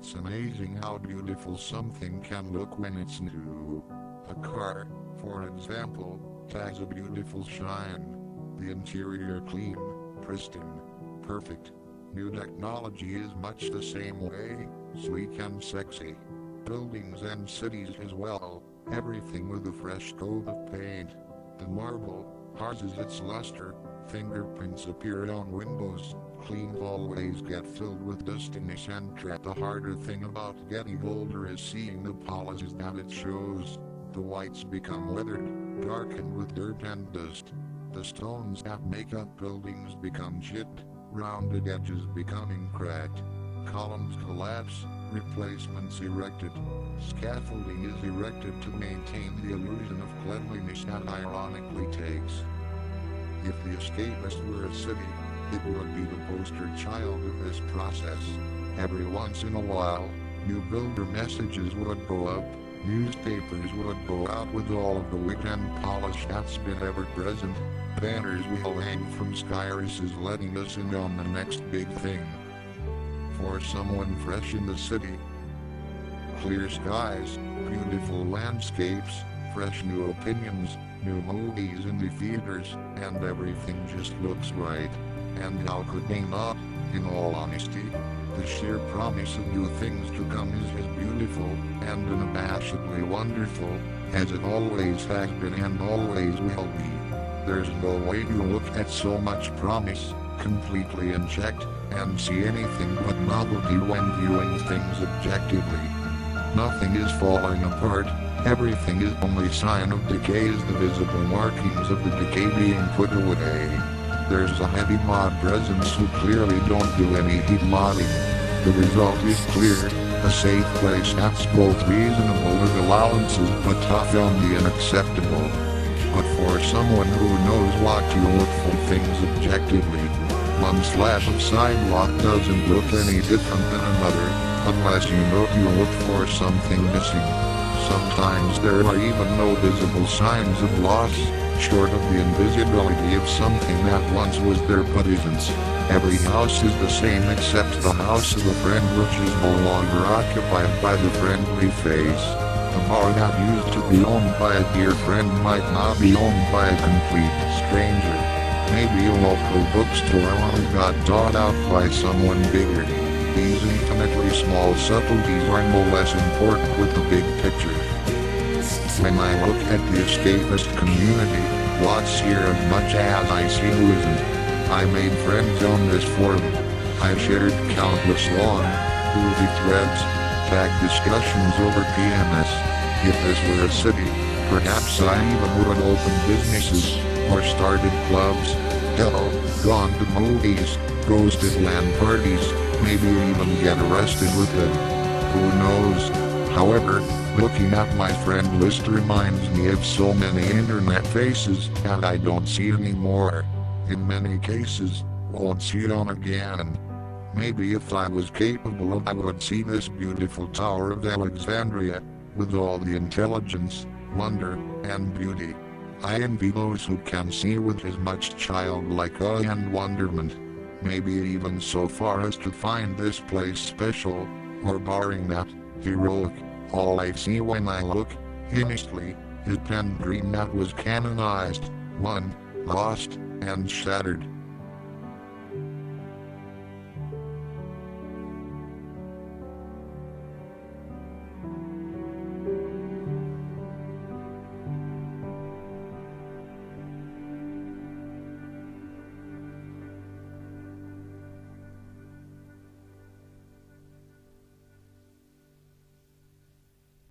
It's amazing how beautiful something can look when it's new. A car, for example, has a beautiful shine. The interior clean, pristine, perfect. New technology is much the same way, sleek and sexy. Buildings and cities as well, everything with a fresh coat of paint. The marble loses its luster, fingerprints appear on windows, clean hallways get filled with dustiness and crap. The harder thing about getting older is seeing the polishes that it shows. The whites become weathered, darkened with dirt and dust. The stones that make up buildings become chipped, rounded edges becoming cracked. Columns collapse, replacements erected. Scaffolding is erected to maintain the illusion of cleanliness that ironically takes. If The Escapist were a city, it would be the poster child of this process. Every once in a while, new builder messages would go up, newspapers would go out with all of the wit and polish that's been ever present. Banners will hang from skyrises letting us in on the next big thing. For someone fresh in the city, clear skies, beautiful landscapes, fresh new opinions, new movies in the theaters, and everything just looks right. And how could they not, in all honesty? The sheer promise of new things to come is as beautiful and unabashedly wonderful as it always has been and always will be. There's no way to look at so much promise, completely unchecked, and see anything but novelty when viewing things objectively. Nothing is falling apart, everything is only sign of decay as the visible markings of the decay being put away. There's a heavy mod presence who clearly don't do any heat modding. The result is clear, a safe place that's both reasonable with allowances but tough on the unacceptable. But for someone who knows what to look for things objectively, one slab of sidewalk doesn't look any different than another, unless you know you look for something missing. Sometimes there are even no visible signs of loss, short of the invisibility of something that once was there but isn't. Every house is the same except the house of a friend which is no longer occupied by the friendly face. The bar that used to be owned by a dear friend might now be owned by a complete stranger. Maybe a local bookstore only got bought out by someone bigger. These infinitely small subtleties are no less important with the big picture. When I look at the escapist community, what's here as much as I see who isn't. I made friends on this forum. I shared countless long, groovy threads, fact discussions over PMS. If this were a city, perhaps I even would open businesses, or started clubs, hell, gone to movies, ghosted LAN parties, maybe even get arrested with them. Who knows? However, looking at my friend list reminds me of so many internet faces that I don't see anymore. In many cases, won't see them again. Maybe if I was capable I would see this beautiful Tower of Alexandria, with all the intelligence, wonder, and beauty. I envy those who can see with as much childlike awe and wonderment. Maybe even so far as to find this place special, or barring that, heroic. All I see when I look, honestly, is Pen Green that was canonized, won, lost, and shattered.